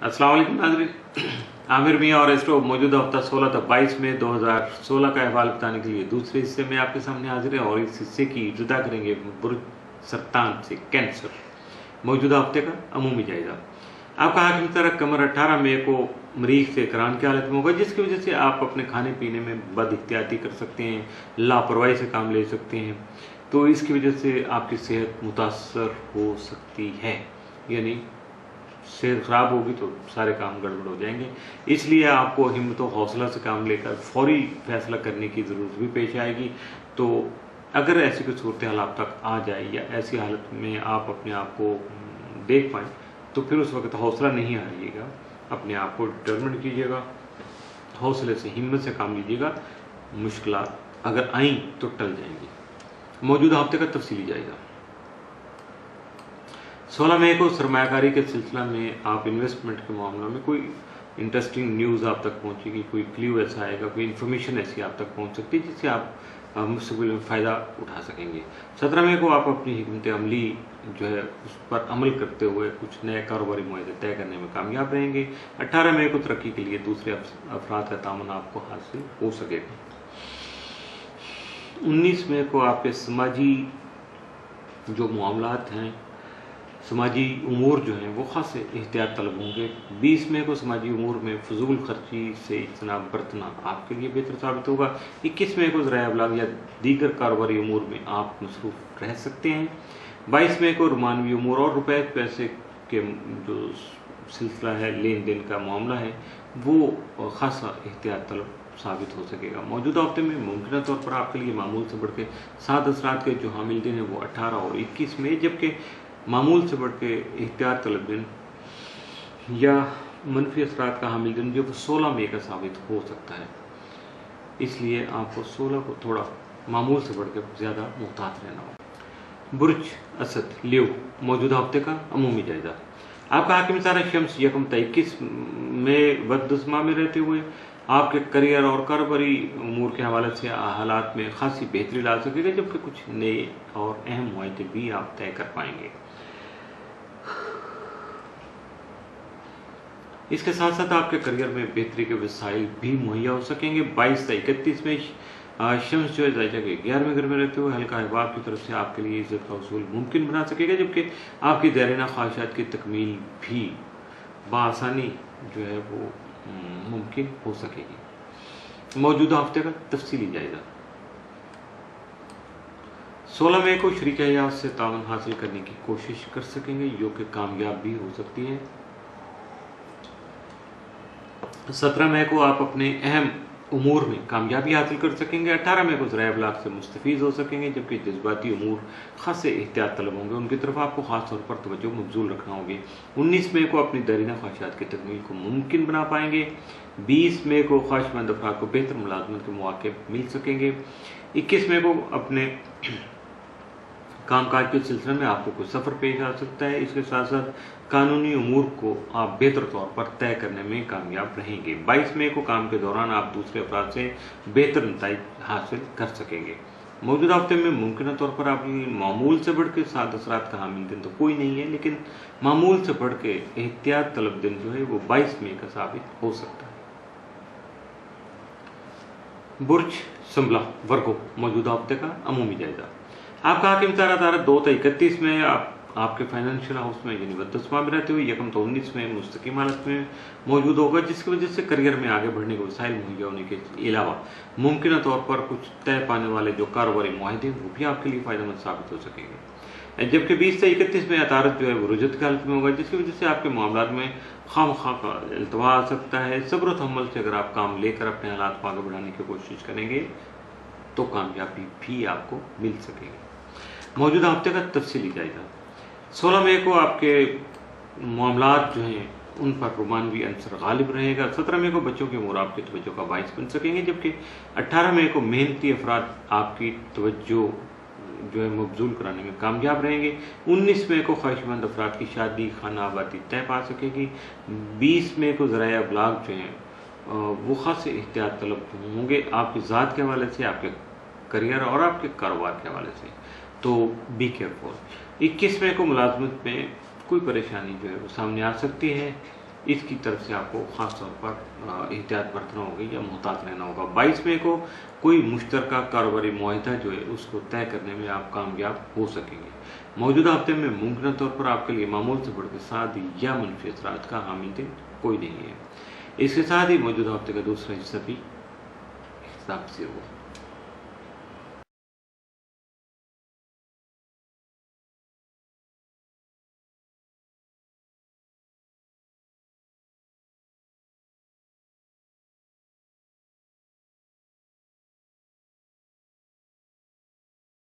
अस्सलाम वालेकुम नाज़रीन, आमिर मियाँ और एस्ट्रो मौजूदा हफ्ता 16 तक 22 मई 2016 का अहवाल बताने के लिए दूसरे हिस्से में आपके सामने हाजिर है और इस हिस्से की जुदा करेंगे बुर्ज सरतान से कैंसर, मौजूदा हफ्ते का अमूमी जायजा। आपका हाकिम तरह कमर 18 मई को मरीज से करान की हालत में होगा, जिसकी वजह से आप अपने खाने पीने में बद एहतियाती कर सकते हैं, लापरवाही से काम ले सकते हैं। तो इसकी वजह से आपकी सेहत मुतासर हो सकती है, यानी सेहत ख़राब होगी तो सारे काम गड़बड़ हो जाएंगे। इसलिए आपको हिम्मत और हौसला से काम लेकर फौरी फैसला करने की ज़रूरत भी पेश आएगी। तो अगर ऐसी कोई सूरत हाल आप तक आ जाए या ऐसी हालत में आप अपने आप को देख पाएँ तो फिर उस वक्त हौसला नहीं हारिएगा, अपने आप को डिटर्मिन कीजिएगा, हौसले से हिम्मत से काम लीजिएगा। मुश्किलात अगर आईं तो टल जाएंगी। मौजूदा हफ्ते का तफसीली जाएगा। 16 मई को सरमायाकारी के सिलसिला में आप इन्वेस्टमेंट के मामलों में कोई इंटरेस्टिंग न्यूज़ आप तक पहुंचेगी, कोई क्ल्यू ऐसा आएगा, कोई इन्फॉर्मेशन ऐसी आप तक पहुंच सकती है जिससे आप मुस्तक़बिल में फ़ायदा उठा सकेंगे। 17 मई को आप अपनी हिकमत अमली जो है उस पर अमल करते हुए कुछ नए कारोबारी मुआहदे तय करने में कामयाब रहेंगे। 18 मई को तरक्की के लिए दूसरे अफराद का तामन आपको हासिल हो सकेगा। 19 मई को आपके समाजी जो मामलात हैं, समाजी उमूर जो हैं वो ख़ास एहतियात तलब होंगे। 20 मई को समाजी उमूर में फजूल खर्ची से इज्तनाब बरतना आपके लिए बेहतर साबित होगा। 21 मई को ज़राए अबलाग या दीगर कारोबारी उमूर में आप मसरूफ़ रह सकते हैं। 22 मई को रोमानवी उमूर और रुपए पैसे के जो सिलसिला है, लेन देन का मामला है, वो ख़ासा एहतियात तलब साबित हो सकेगा। मौजूदा हफ्ते में मुमकिन तौर पर आपके लिए मामूल से बढ़ के 7 असरात के जो हामिल दिन हैं वो 18 और 21 मई, जबकि मामूल से बढ़ के एहतियात तलब दिन या मनफी असरात का हामिल दिन जो 16 मई का साबित हो सकता है। इसलिए आपको 16 को थोड़ा मामूल से बढ़ के ज़्यादा मुहतात रहना होगा। बुर्ज असद लियो, मौजूदा हफ्ते का अमूमी जायजा। आपका हाकिम तारा शम्स यकम ta 21 में बददुस्मा में रहते हुए आपके करियर और कारोबारी उमूर के हवाले से हालात में खासी बेहतरी ला सकेगा, जबकि कुछ नए और अहम मुआहदे भी आप तय कर पाएंगे। इसके साथ साथ आपके करियर में बेहतरी के वसाइल भी मुहैया हो सकेंगे। 22 से 31 में शम्स जो है जायजा के 11वें घर में रहते हुए हल्का अहबाब की तरफ से आपके लिए इज्जत का उसूल मुमकिन बना सकेगा, जबकि आपकी दैरीना ख्वाहिशात की तकमील भी बआसानी जो है वो मुमकिन हो सकेगी। मौजूदा हफ्ते का तफसीली जायजा। 16 मई को शरीक हयात से तावन हासिल करने की कोशिश कर सकेंगे, जो कि कामयाब भी हो सकती है। 17 मई को आप अपने अहम उमूर में कामयाबी हासिल कर सकेंगे। 18 मई को ज़राए अबलाग से मुस्तफ़ीज़ हो सकेंगे, जबकि जज्बाती उमूर खासे एहतियात तलब होंगे, उनकी तरफ आपको ख़ास तौर पर तवज्जो मबज़ूल रखना होगी। 19 मई को अपनी दरीना ख्वाहिशात की तकमील को मुमकिन बना पाएंगे। 20 मई को ख्वाहिशमंद अफराद को बेहतर मुलाजमत के मौके मिल सकेंगे। 21 मई को अपने कामकाज के सिलसिले में आपको कुछ सफ़र पेश आ सकता है। इसके साथ साथ कानूनी उमूर को आप बेहतर तौर पर तय करने में कामयाब रहेंगे। 22 मई को काम के दौरान आप दूसरे अफराद से बेहतर नतीजे हासिल कर सकेंगे। मौजूदा हफ्ते में मुमकिन तौर पर आप मामूल से बढ़ के 7 असरात का हामिल दिन तो कोई नहीं है, लेकिन मामूल से बढ़ के एहतियात तलब दिन जो है वो 22 मई का साबित हो सकता है। बुर्ज संभला वर्गो, मौजूदा हफ्ते का अमूमी जायजा। आपका हाकिम तारा 2 से 31 में आपके फाइनेंशियल हाउस में यानी बददुस्मा में रहते हुए यकम तो 19 में मुस्तकिम हालत में मौजूद होगा, जिसकी वजह से करियर में आगे बढ़ने के वसाइल मुहैया होने के अलावा मुमकिन तौर पर कुछ तय पाने वाले जो कारोबारी मुआहदे वो भी आपके लिए फ़ायदेमंद साबित हो सकेंगे। जबकि 20 से 31 में अतारत जो है वो रुजत की हालत में होगा, जिसकी वजह से आपके मामलात में खामखा का अल्तवा आ सकता है। सब्र और तहम्मुल से अगर आप काम लेकर अपने हालात को आगे बढ़ाने की कोशिश करेंगे तो कामयाबी भी आपको मिल सकेगी। मौजूदा हफ्ते का तफसीली जायजा। 16 मई को आपके मामलात जो हैं उन पर रोमानवी अंसर गालिब रहेगा। 17 मई को बच्चों के उमूर आपकी तवज्जो का बाइस बन सकेंगे, जबकि 18 मई को मेहनती अफराद आपकी तवज्जो जो है मबजूल कराने में कामयाब रहेंगे। 19 मई को ख्वाहिशमंद अफराद की शादी खाना आबादी तय पा सकेगी। 20 मई को ज़राए अबलाग जो हैं वो खास एहतियात तलब होंगे आपकी ज़ात के हवाले से, आपके करियर और आपके कारोबार के हवाले से, तो बी केयरफुल। 21 मई को मुलाजमत में कोई परेशानी जो है वो सामने आ सकती है। اس کی طرف سے آپ کو خاص طور پر احتیاط برتنا ہوگی یا محتاط رہنا ہوگا۔ 22 مئی کو کوئی مشترکہ کاروباری معاہدہ جو ہے اس کو طے کرنے میں آپ کامیاب ہو سکیں گے۔ موجودہ ہفتے میں ممکنہ طور پر آپ کے لیے معمول سے بڑھ کے سادی یا منفی اثرات کا حامل دن کوئی نہیں ہے۔ اس کے ساتھ ہی موجودہ ہفتے کا دوسرا حصہ بھی اختتام سے ہوگا۔